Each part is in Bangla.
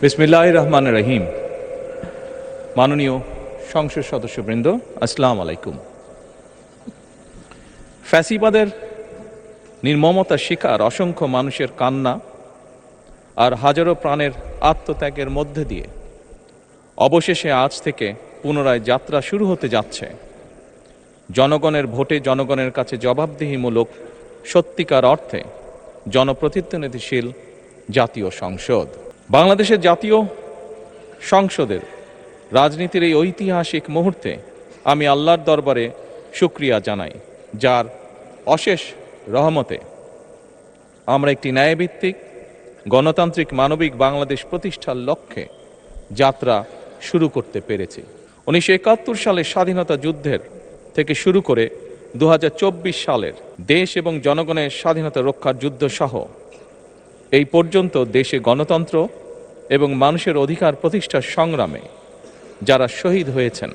বিসমিল্লাহির রহমানির রহিম। মাননীয় সংসদ সদস্যবৃন্দ, আসসালামু আলাইকুম। ফ্যাসিবাদের নির্মমতার শিকার অসংখ্য মানুষের কান্না আর হাজারো প্রাণের আত্মত্যাগের মধ্যে দিয়ে অবশেষে আজ থেকে পুনরায় যাত্রা শুরু হতে যাচ্ছে জনগণের ভোটে জনগণের কাছে জবাবদিহিমূলক সত্যিকার অর্থে জনপ্রতিনিধিশীল জাতীয় সংসদ। বাংলাদেশের জাতীয় সংসদের রাজনীতির এই ঐতিহাসিক মুহূর্তে আমি আল্লাহর দরবারে শুকরিয়া জানাই, যার অশেষ রহমতে আমরা একটি ন্যায়ভিত্তিক গণতান্ত্রিক মানবিক বাংলাদেশ প্রতিষ্ঠার লক্ষ্যে যাত্রা শুরু করতে পেরেছি। 1971 সালের স্বাধীনতা যুদ্ধের থেকে শুরু করে 2024 সালের দেশ এবং জনগণের স্বাধীনতা রক্ষার যুদ্ধ সহ এই পর্যন্ত দেশে গণতন্ত্র এবং মানুষের অধিকার প্রতিষ্ঠার সংগ্রামে যারা শহীদ হয়েছেন,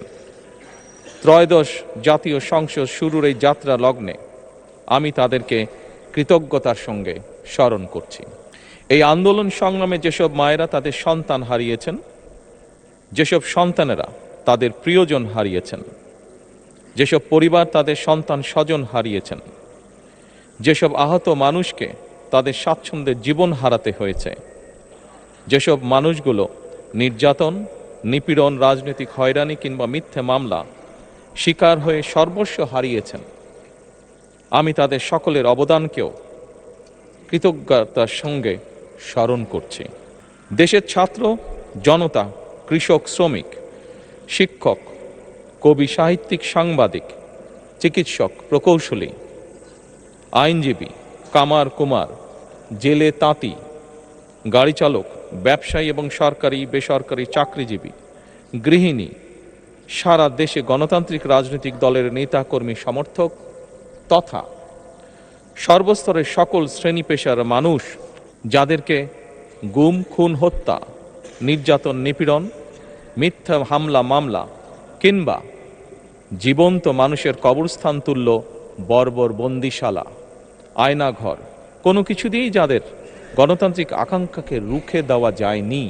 ত্রয়োদশ জাতীয় সংসদ শুরুর এই যাত্রা লগ্নে আমি তাদেরকে কৃতজ্ঞতার সঙ্গে স্মরণ করছি। এই আন্দোলন সংগ্রামে যেসব মায়েরা তাদের সন্তান হারিয়েছেন, যেসব সন্তানেরা তাদের প্রিয়জন হারিয়েছেন, যেসব পরিবার তাদের সন্তান স্বজন হারিয়েছেন, যেসব আহত মানুষকে তাদের স্বাচ্ছন্দ্যের জীবন হারাতে হয়েছে, যেসব মানুষগুলো নির্যাতন, নিপীড়ন, রাজনৈতিক হয়রানি কিংবা মিথ্যে মামলা শিকার হয়ে সর্বস্ব হারিয়েছেন, আমি তাদের সকলের অবদানকেও কৃতজ্ঞতার সঙ্গে স্মরণ করছি। দেশের ছাত্র জনতা, কৃষক, শ্রমিক, শিক্ষক, কবি, সাহিত্যিক, সাংবাদিক, চিকিৎসক, প্রকৌশলী, আইনজীবী, কামার কুমার, জেলে তাঁতি, গাড়ি চালক, ব্যবসায়ী এবং সরকারি বেসরকারি চাকরিজীবী, গৃহিণী, সারা দেশে গণতান্ত্রিক রাজনৈতিক দলের নেতা কর্মী সমর্থক তথা সর্বস্তরের সকল শ্রেণী পেশার মানুষ যাদেরকে গুম, খুন, হত্যা, নির্যাতন, নিপীড়ন, মিথ্যা হামলা মামলা কিংবা জীবন্ত মানুষের কবরস্থান তুল্য বর্বর বন্দিশালা, আয়নাঘর, কোনো কিছু দিয়েই যাদের গণতান্ত্রিক আকাঙ্ক্ষাকে রুখে দেওয়া যায়নি,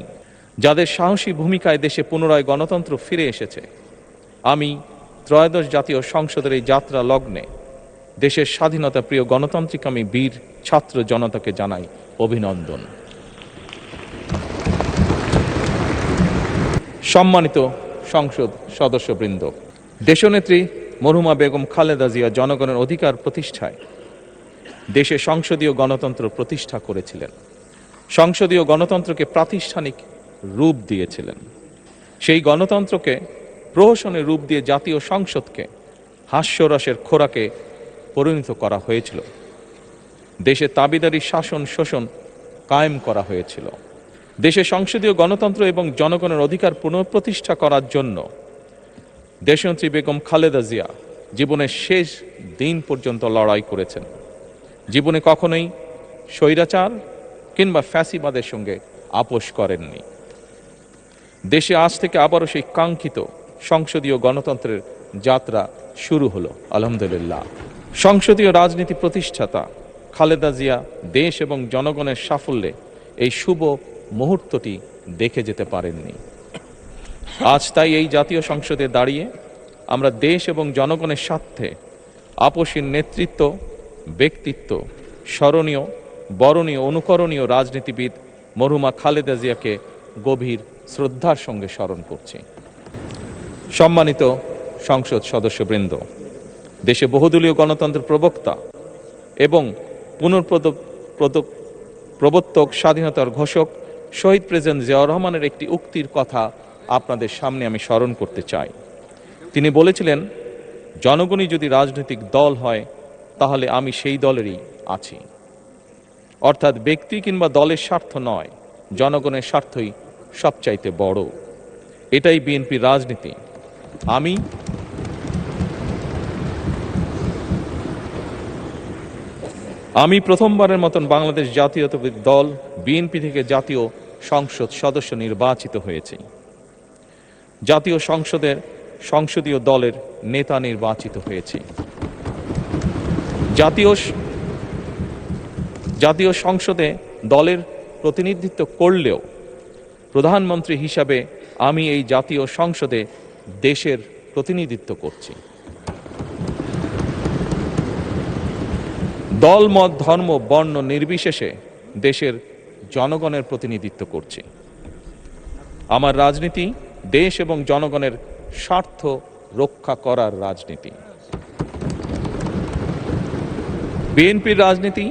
যাদের সাহসী ভূমিকায় দেশে পুনরায় গণতন্ত্র ফিরে এসেছে, আমি ত্রয়োদশ জাতীয় সংসদের এই যাত্রা লগ্নে দেশের স্বাধীনতা প্রিয় গণতান্ত্রিক আমি বীর ছাত্র জনতাকে জানাই অভিনন্দন। সম্মানিত সংসদ সদস্যবৃন্দ, দেশনেত্রী মরহুমা বেগম খালেদা জিয়া জনগণের অধিকার প্রতিষ্ঠায় দেশে সংসদীয় গণতন্ত্র প্রতিষ্ঠা করেছিলেন, সংসদীয় গণতন্ত্রকে প্রাতিষ্ঠানিক রূপ দিয়েছিলেন। সেই গণতন্ত্রকে প্রহসনের রূপ দিয়ে জাতীয় সংসদকে হাস্যরসের খোরাকে পরিণত করা হয়েছিল। দেশে তাবিদারি শাসন শোষণ কায়েম করা হয়েছিল। দেশে সংসদীয় গণতন্ত্র এবং জনগণের অধিকার পুনঃপ্রতিষ্ঠা করার জন্য দেশনেত্রী বেগম খালেদা জিয়া জীবনের শেষ দিন পর্যন্ত লড়াই করেছেন। জীবনে কখনোই স্বৈরাচার কিংবা ফ্যাসিবাদের সঙ্গে আপোষ করেননি। দেশে আজ থেকে আবারও সেই কাঙ্ক্ষিত সংসদীয় গণতন্ত্রের যাত্রা শুরু হলো, আলহামদুলিল্লাহ। সংসদীয় রাজনীতি প্রতিষ্ঠাতা খালেদা জিয়া দেশ এবং জনগণের সাফল্যে এই শুভ মুহূর্তটি দেখে যেতে পারেননি। আজ তাই এই জাতীয় সংসদে দাঁড়িয়ে আমরা দেশ এবং জনগণের স্বার্থে আপসীর নেতৃত্ব, ব্যক্তিত্ব, স্মরণীয়, বরণীয়, অনুকরণীয় রাজনীতিবিদ মরহুমা খালেদা জিয়াকে গভীর শ্রদ্ধার সঙ্গে স্মরণ করছি। সম্মানিত সংসদ সদস্যবৃন্দ, দেশে বহুদলীয় গণতন্ত্রের প্রবক্তা এবং প্রবর্তক, স্বাধীনতার ঘোষক শহীদ প্রেসিডেন্ট জিয়াউর রহমানের একটি উক্তির কথা আপনাদের সামনে আমি স্মরণ করতে চাই। তিনি বলেছিলেন, জনগণই যদি রাজনৈতিক দল হয় তাহলে আমি সেই দলেরই আছি। অর্থাৎ ব্যক্তি কিংবা দলের স্বার্থ নয়, জনগণের স্বার্থই সবচাইতে বড়। এটাই বিএনপির রাজনীতি। আমি প্রথমবারের মতন বাংলাদেশ জাতীয়তাবাদী দল বিএনপি থেকে জাতীয় সংসদ সদস্য নির্বাচিত হয়েছি। জাতীয় সংসদের সংসদীয় দলের নেতা নির্বাচিত হয়েছি। জাতীয় সংসদে দলের প্রতিনিধিত্ব করলেও প্রধানমন্ত্রী হিসাবে আমি এই জাতীয় সংসদে দেশের প্রতিনিধিত্ব করছি। দল, মত, ধর্ম, বর্ণ নির্বিশেষে দেশের জনগণের প্রতিনিধিত্ব করছি। আমার রাজনীতি দেশ এবং জনগণের স্বার্থ রক্ষা করার রাজনীতি। বিএনপির রাজনীতি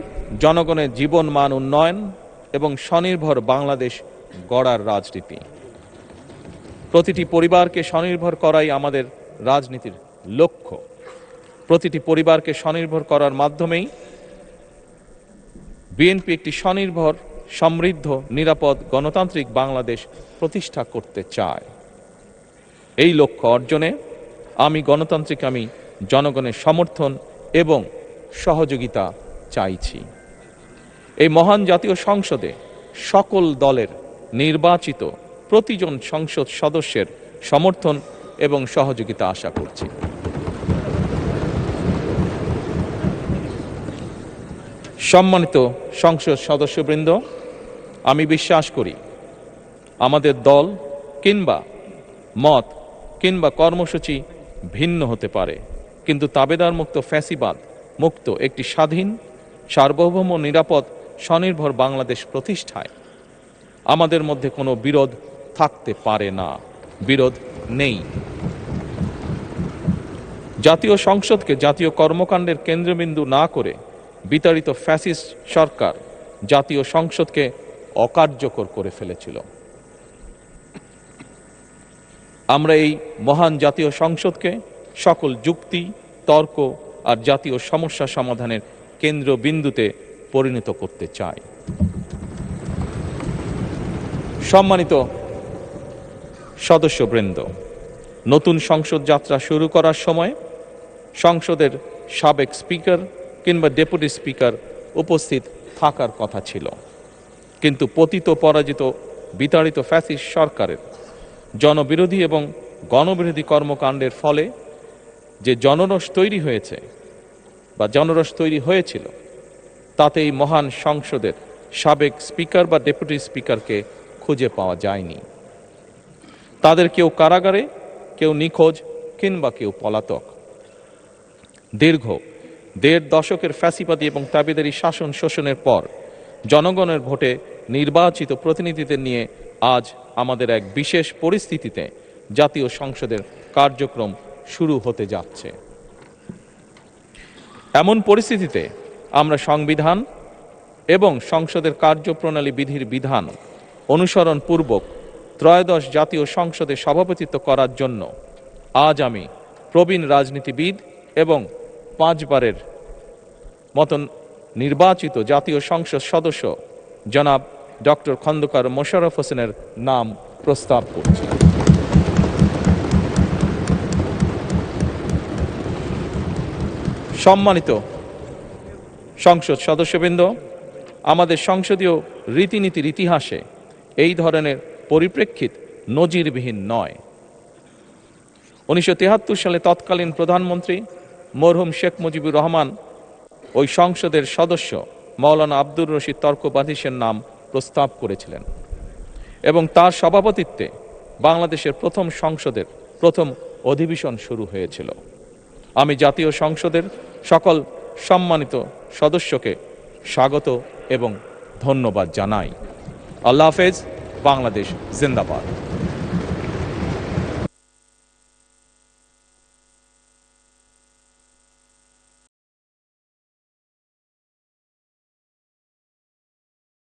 জনগণের জীবন মান উন্নয়ন এবং স্বনির্ভর বাংলাদেশ গড়ার রাজনীতি। প্রতিটি পরিবারকে স্বনির্ভর করাই আমাদের রাজনীতির লক্ষ্য। প্রতিটি পরিবারকে স্বনির্ভর করার মাধ্যমেই বিএনপি একটি স্বনির্ভর, সমৃদ্ধ, নিরাপদ, গণতান্ত্রিক বাংলাদেশ প্রতিষ্ঠা করতে চায়। এই লক্ষ্য অর্জনে আমি জনগণের সমর্থন এবং সহযোগিতা চাইছি। এই মহান জাতীয় সংসদে সকল দলের নির্বাচিত প্রতিজন সংসদ সদস্যের সমর্থন এবং সহযোগিতা আশা করছি। সম্মানিত সংসদ সদস্যবৃন্দ, আমি বিশ্বাস করি আমাদের দল কিংবা মত কিংবা কর্মসূচি ভিন্ন হতে পারে, কিন্তু তাবেদার মুক্ত, ফ্যাসিবাদ মুক্ত একটি স্বাধীন, সার্বভৌম, নিরাপদ, স্বনির্ভর বাংলাদেশ প্রতিষ্ঠায় আমাদের মধ্যে কোনো বিরোধ থাকতে পারে না, বিরোধ নেই। জাতীয় সংসদকে জাতীয় কর্মকাণ্ডের কেন্দ্রবিন্দু না করে বিতাড়িত ফ্যাসিস্ট সরকার জাতীয় সংসদকে অকার্যকর করে ফেলেছিল। আমরা এই মহান জাতীয় সংসদকে সকল যুক্তি, তর্ক আর জাতীয় সমস্যা সমাধানের কেন্দ্রবিন্দুতে পরিণত করতে চাই। সম্মানিত সদস্যবৃন্দ, নতুন সংসদ যাত্রা শুরু করার সময় সংসদের সাবেক স্পিকার কিংবা ডেপুটি স্পিকার উপস্থিত থাকার কথা ছিল, কিন্তু পতিত, পরাজিত, বিতাড়িত ফ্যাসিস্ট সরকারের জনবিরোধী এবং গণবিরোধী কর্মকাণ্ডের ফলে যে জনরোষ তৈরি হয়েছিল তাতে এই মহান সংসদের সাবেক স্পিকার বা ডেপুটি স্পিকারকে খুঁজে পাওয়া যায়নি। তাদের কেউ কারাগারে, কেউ নিখোঁজ কিংবা কেউ পলাতক। দীর্ঘ ১.৫ দশকের ফ্যাসিবাদী এবং তাবেদারি শাসন শোষণের পর জনগণের ভোটে নির্বাচিত প্রতিনিধিদের নিয়ে আজ আমাদের এক বিশেষ পরিস্থিতিতে জাতীয় সংসদের কার্যক্রম শুরু হতে যাচ্ছে। এমন পরিস্থিতিতে আমরা সংবিধান এবং সংসদের কার্যপ্রণালী বিধির বিধান অনুসরণ পূর্বক ত্রয়োদশ জাতীয় সংসদে সভাপতিত্ব করার জন্য আজ আমি প্রবীণ রাজনীতিবিদ এবং 5 বারের মতন নির্বাচিত জাতীয় সংসদ সদস্য জনাব ডক্টর খন্দকার মোশাররফ হোসেনের নাম প্রস্তাব করছি। সম্মানিত সংসদ সদস্যবৃন্দ, আমাদের সংসদীয় রীতিনীতির ইতিহাসে এই ধরনের পরিপ্রেক্ষিত নজিরবিহীন নয়। 1973 সালে তৎকালীন প্রধানমন্ত্রী মরহুম শেখ মুজিবুর রহমান ওই সংসদের সদস্য মাওলানা আব্দুর রশিদ তর্কবাধীশের নাম প্রস্তাব করেছিলেন এবং তার সভাপতিত্বে বাংলাদেশের প্রথম সংসদের প্রথম অধিবেশন শুরু হয়েছিল। আমি জাতীয় সংসদের সকল সম্মানিত সদস্যকে স্বাগত এবং ধন্যবাদ জানাই। আল্লাহ হাফেজ। বাংলাদেশ জিন্দাবাদ।